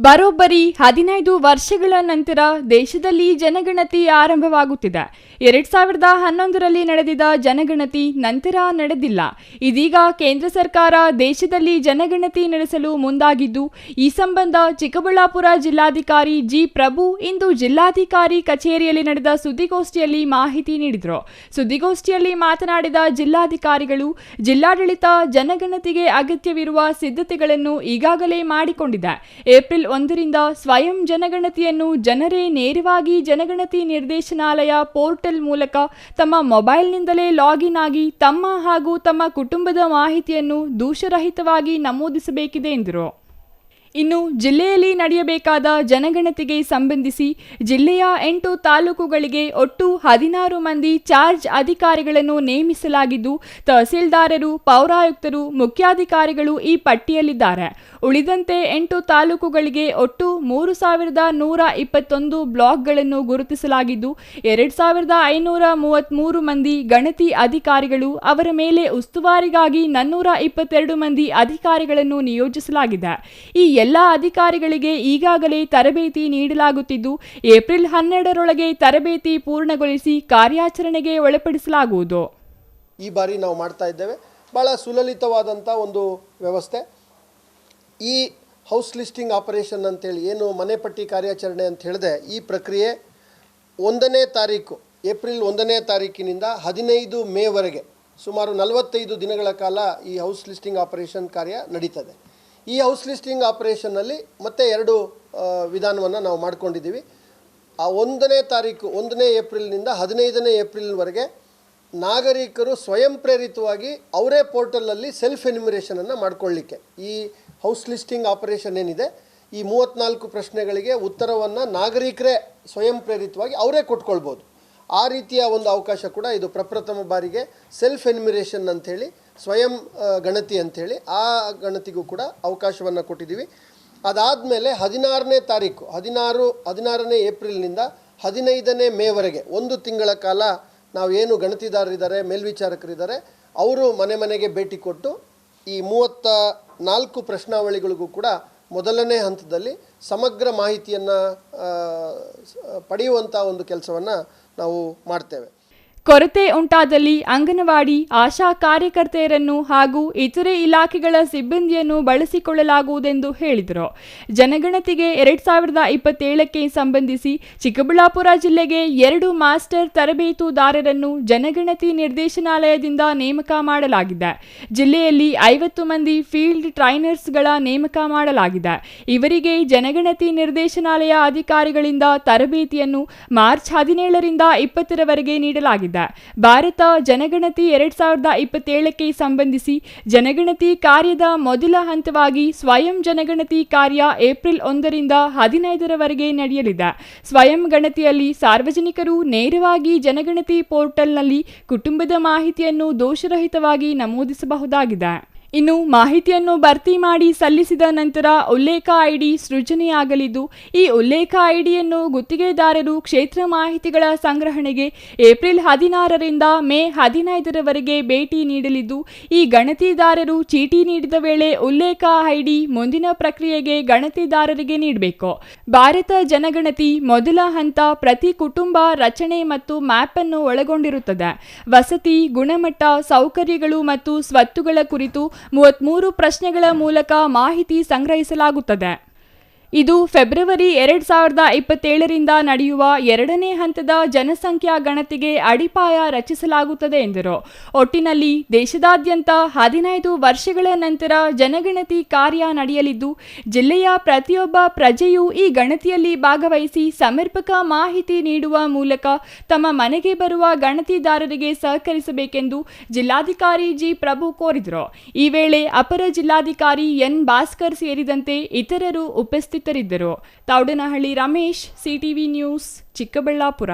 ಬರೋಬ್ಬರಿ 15 ವರ್ಷಗಳ ನಂತರ ದೇಶದಲ್ಲಿ ಜನಗಣತಿ ಆರಂಭವಾಗುತ್ತಿದೆ. 2011ರಲ್ಲಿ ನಡೆದಿದ್ದ ಜನಗಣತಿ ನಂತರ ನಡೆದಿಲ್ಲ. ಇದೀಗ ಕೇಂದ್ರ ಸರ್ಕಾರ ದೇಶದಲ್ಲಿ ಜನಗಣತಿ ನಡೆಸಲು ಮುಂದಾಗಿದ್ದು, ಈ ಸಂಬಂಧ ಚಿಕ್ಕಬಳ್ಳಾಪುರ ಜಿಲ್ಲಾಧಿಕಾರಿ ಜಿ. ಪ್ರಭು ಇಂದು ಜಿಲ್ಲಾಧಿಕಾರಿ ಕಚೇರಿಯಲ್ಲಿ ನಡೆದ ಸುದ್ದಿಗೋಷ್ಠಿಯಲ್ಲಿ ಮಾಹಿತಿ ನೀಡಿದರು. ಸುದ್ದಿಗೋಷ್ಠಿಯಲ್ಲಿ ಮಾತನಾಡಿದ ಜಿಲ್ಲಾಧಿಕಾರಿಗಳು, ಜಿಲ್ಲಾಡಳಿತ ಜನಗಣತಿಗೆ ಅಗತ್ಯವಿರುವ ಸಿದ್ಧತೆಗಳನ್ನು ಈಗಾಗಲೇ ಮಾಡಿಕೊಂಡಿದೆ. ಏಪ್ರಿಲ್ 1ರಿಂದ ಸ್ವಯಂ ಜನಗಣತಿಯನ್ನು ಜನರೇ ನೇರವಾಗಿ ಜನಗಣತಿ ನಿರ್ದೇಶನಾಲಯ ಪೋರ್ಟಲ್ ಮೂಲಕ ತಮ್ಮ ಮೊಬೈಲ್ನಿಂದಲೇ ಲಾಗಿನ್ ಆಗಿ ತಮ್ಮ ಹಾಗೂ ತಮ್ಮ ಕುಟುಂಬದ ಮಾಹಿತಿಯನ್ನು ದೋಷರಹಿತವಾಗಿ ನಮೂದಿಸಬೇಕಿದೆ ಎಂದರು. ಇನ್ನು ಜಿಲ್ಲೆಯಲ್ಲಿ ನಡೆಯಬೇಕಾದ ಜನಗಣತಿಗೆ ಸಂಬಂಧಿಸಿ ಜಿಲ್ಲೆಯ 8 ತಾಲೂಕುಗಳಿಗೆ ಒಟ್ಟು 16 ಮಂದಿ ಚಾರ್ಜ್ ಅಧಿಕಾರಿಗಳನ್ನು ನೇಮಿಸಲಾಗಿದ್ದು, ತಹಸೀಲ್ದಾರರು, ಪೌರಾಯುಕ್ತರು, ಮುಖ್ಯಾಧಿಕಾರಿಗಳು ಈ ಪಟ್ಟಿಯಲ್ಲಿದ್ದಾರೆ. ಉಳಿದಂತೆ 8 ತಾಲೂಕುಗಳಿಗೆ ಒಟ್ಟು 3121 ಬ್ಲಾಕ್ಗಳನ್ನು ಗುರುತಿಸಲಾಗಿದ್ದು, 2533 ಮಂದಿ ಗಣತಿ ಅಧಿಕಾರಿಗಳು, ಅವರ ಮೇಲೆ ಉಸ್ತುವಾರಿಗಾಗಿ 422 ಮಂದಿ ಅಧಿಕಾರಿಗಳನ್ನು ನಿಯೋಜಿಸಲಾಗಿದೆ. ಈ ಎಲ್ಲ ಅಧಿಕಾರಿಗಳಿಗೆ ಈಗಾಗಲೇ ತರಬೇತಿ ನೀಡಲಾಗುತ್ತಿದ್ದು, ಏಪ್ರಿಲ್ 12ರೊಳಗೆ ತರಬೇತಿ ಪೂರ್ಣಗೊಳಿಸಿ ಕಾರ್ಯಾಚರಣೆಗೆ ಒಳಪಡಿಸಲಾಗುವುದು. ಈ ಬಾರಿ ನಾವು ಮಾಡ್ತಾ ಇದ್ದೇವೆ. ಬಹಳ ಸುಲಲಿತವಾದಂಥ ಒಂದು ವ್ಯವಸ್ಥೆ. ಈ ಹೌಸ್ ಲಿಸ್ಟಿಂಗ್ ಆಪರೇಷನ್ ಅಂತೇಳಿ ಏನು ಮನೆಪಟ್ಟಿ ಕಾರ್ಯಾಚರಣೆ ಅಂತ ಹೇಳಿದೆ, ಈ ಪ್ರಕ್ರಿಯೆ 1ನೇ ತಾರೀಕು ಏಪ್ರಿಲ್ 1ನೇ ತಾರೀಕಿನಿಂದ 15 ಮೇವರೆಗೆ ಸುಮಾರು 45 ದಿನಗಳ ಕಾಲ ಈ ಹೌಸ್ ಲಿಸ್ಟಿಂಗ್ ಆಪರೇಷನ್ ಕಾರ್ಯ ನಡೀತದೆ. ಈ ಹೌಸ್ ಲಿಸ್ಟಿಂಗ್ ಆಪರೇಷನ್ನಲ್ಲಿ ಮತ್ತೆ 2 ವಿಧಾನವನ್ನು ನಾವು ಮಾಡ್ಕೊಂಡಿದ್ದೀವಿ. ಆ 1ನೇ ತಾರೀಕು 1ನೇ ಏಪ್ರಿಲ್ನಿಂದ 15ನೇ ಏಪ್ರಿಲ್ವರೆಗೆ ನಾಗರಿಕರು ಸ್ವಯಂ ಪ್ರೇರಿತವಾಗಿ ಅವರೇ ಪೋರ್ಟಲಲ್ಲಿ ಸೆಲ್ಫ್ ಎನ್ಯುಮರೇಷನನ್ನು ಮಾಡಿಕೊಳ್ಳಿಕ್ಕೆ, ಈ ಹೌಸ್ ಲಿಸ್ಟಿಂಗ್ ಆಪರೇಷನ್ ಏನಿದೆ, ಈ 34 ಪ್ರಶ್ನೆಗಳಿಗೆ ಉತ್ತರವನ್ನು ನಾಗರಿಕರೇ ಸ್ವಯಂ ಪ್ರೇರಿತವಾಗಿ ಅವರೇ ಕೊಟ್ಕೊಳ್ಬೋದು. ಆ ರೀತಿಯ ಒಂದು ಅವಕಾಶ ಕೂಡ ಇದು ಪ್ರಪ್ರಥಮ ಬಾರಿಗೆ ಸೆಲ್ಫ್ ಎನ್ಯುಮರೇಷನ್ ಅಂಥೇಳಿ, ಸ್ವಯಂ ಗಣತಿ ಅಂಥೇಳಿ ಆ ಗಣತಿಗೂ ಕೂಡ ಅವಕಾಶವನ್ನು ಕೊಟ್ಟಿದ್ದೀವಿ. ಅದಾದಮೇಲೆ 16ನೇ ತಾರೀಕು 16ನೇ ಏಪ್ರಿಲ್ನಿಂದ 15ನೇ ಮೇವರೆಗೆ 1 ತಿಂಗಳ ಕಾಲ ನಾವು ಏನು ಗಣತಿದಾರರಿದ್ದಾರೆ, ಮೇಲ್ವಿಚಾರಕರಿದ್ದಾರೆ, ಅವರು ಮನೆ ಮನೆಗೆ ಭೇಟಿ ಕೊಟ್ಟು ಈ 34 ಪ್ರಶ್ನಾವಳಿಗಳಿಗೂ ಕೂಡ ಮೊದಲನೇ ಹಂತದಲ್ಲಿ ಸಮಗ್ರ ಮಾಹಿತಿಯನ್ನು ಪಡೆಯುವಂಥ ಒಂದು ಕೆಲಸವನ್ನು ನಾವು ಮಾಡ್ತೇವೆ. ಕೊರತೆ ಉಂಟಾದಲ್ಲಿ ಅಂಗನವಾಡಿ ಆಶಾ ಕಾರ್ಯಕರ್ತೆಯರನ್ನು ಹಾಗೂ ಇತರೆ ಇಲಾಖೆಗಳ ಸಿಬ್ಬಂದಿಯನ್ನು ಬಳಸಿಕೊಳ್ಳಲಾಗುವುದೆಂದು ಹೇಳಿದರು. ಜನಗಣತಿಗೆ 2027ಕ್ಕೆ ಸಂಬಂಧಿಸಿ ಚಿಕ್ಕಬಳ್ಳಾಪುರ ಜಿಲ್ಲೆಗೆ 2 ಮಾಸ್ಟರ್ ತರಬೇತುದಾರರನ್ನು ಜನಗಣತಿ ನಿರ್ದೇಶನಾಲಯದಿಂದ ನೇಮಕ ಮಾಡಲಾಗಿದೆ. ಜಿಲ್ಲೆಯಲ್ಲಿ 50 ಮಂದಿ ಫೀಲ್ಡ್ ಟ್ರೈನರ್ಸ್ಗಳ ನೇಮಕ ಮಾಡಲಾಗಿದೆ. ಇವರಿಗೆ ಜನಗಣತಿ ನಿರ್ದೇಶನಾಲಯ ಅಧಿಕಾರಿಗಳಿಂದ ತರಬೇತಿಯನ್ನು ಮಾರ್ಚ್ 17ರಿಂದ 20ರವರೆಗೆ ನೀಡಲಾಗಿದೆ. ಭಾರತ ಜನಗಣತಿ 2027ಕ್ಕೆ ಸಂಬಂಧಿಸಿ ಜನಗಣತಿ ಕಾರ್ಯದ ಮೊದಲ ಹಂತವಾಗಿ ಸ್ವಯಂ ಜನಗಣತಿ ಕಾರ್ಯ ಏಪ್ರಿಲ್ 1ರಿಂದ 15ರವರೆಗೆ ನಡೆಯಲಿದೆ. ಸ್ವಯಂ ಗಣತಿಯಲ್ಲಿ ಸಾರ್ವಜನಿಕರು ನೇರವಾಗಿ ಜನಗಣತಿ ಪೋರ್ಟಲ್ನಲ್ಲಿ ಕುಟುಂಬದ ಮಾಹಿತಿಯನ್ನು ದೋಷರಹಿತವಾಗಿ ನಮೂದಿಸಬಹುದಾಗಿದೆ. ಇನ್ನು ಮಾಹಿತಿಯನ್ನು ಭರ್ತಿ ಮಾಡಿ ಸಲ್ಲಿಸಿದ ನಂತರ ಉಲ್ಲೇಖ ಐಡಿ ಸೃಜನೆಯಾಗಲಿದ್ದು, ಈ ಉಲ್ಲೇಖ ಐಡಿಯನ್ನು ಗುತ್ತಿಗೆದಾರರು ಕ್ಷೇತ್ರ ಮಾಹಿತಿಗಳ ಸಂಗ್ರಹಣೆಗೆ ಏಪ್ರಿಲ್ 16ರಿಂದ ಮೇ 15ರವರೆಗೆ ಭೇಟಿ ನೀಡಲಿದ್ದು, ಈ ಗಣತಿದಾರರು ಚೀಟಿ ನೀಡಿದ ವೇಳೆ ಉಲ್ಲೇಖ ಐಡಿ ಮುಂದಿನ ಪ್ರಕ್ರಿಯೆಗೆ ಗಣತಿದಾರರಿಗೆ ನೀಡಬೇಕು. ಭಾರತ ಜನಗಣತಿ ಮೊದಲ ಹಂತ ಪ್ರತಿ ಕುಟುಂಬ ರಚನೆ ಮತ್ತು ಮ್ಯಾಪ್ ಅನ್ನು ಒಳಗೊಂಡಿರುತ್ತದೆ. ವಸತಿ, ಗುಣಮಟ್ಟ, ಸೌಕರ್ಯಗಳು ಮತ್ತು ಸ್ವತ್ತುಗಳ ಕುರಿತು 33 ಪ್ರಶ್ನೆಗಳ ಮೂಲಕ ಮಾಹಿತಿ ಸಂಗ್ರಹಿಸಲಾಗುತ್ತದೆ. ಇದು ಫೆಬ್ರವರಿ 2027ರಿಂದ ನಡೆಯುವ 2ನೇ ಹಂತದ ಜನಸಂಖ್ಯಾ ಗಣತಿಗೆ ಅಡಿಪಾಯ ರಚಿಸಲಾಗುತ್ತದೆ ಎಂದರು. ಒಟ್ಟಿನಲ್ಲಿ ದೇಶದಾದ್ಯಂತ 15 ವರ್ಷಗಳ ನಂತರ ಜನಗಣತಿ ಕಾರ್ಯ ನಡೆಯಲಿದ್ದು, ಜಿಲ್ಲೆಯ ಪ್ರತಿಯೊಬ್ಬ ಪ್ರಜೆಯೂ ಈ ಗಣತಿಯಲ್ಲಿ ಭಾಗವಹಿಸಿ ಸಮರ್ಪಕ ಮಾಹಿತಿ ನೀಡುವ ಮೂಲಕ ತಮ್ಮ ಮನೆಗೆ ಬರುವ ಗಣತಿದಾರರಿಗೆ ಸಹಕರಿಸಬೇಕೆಂದು ಜಿಲ್ಲಾಧಿಕಾರಿ ಜಿ. ಪ್ರಭು ಕೋರಿದರು. ಈ ವೇಳೆ ಅಪರ ಜಿಲ್ಲಾಧಿಕಾರಿ ಎನ್. ಭಾಸ್ಕರ್ ಸೇರಿದಂತೆ ಇತರರು ಉಪಸ್ಥಿತರಿದ್ದರು. Thoudanahalli Ramesh, CTV news, Chikkaballapur.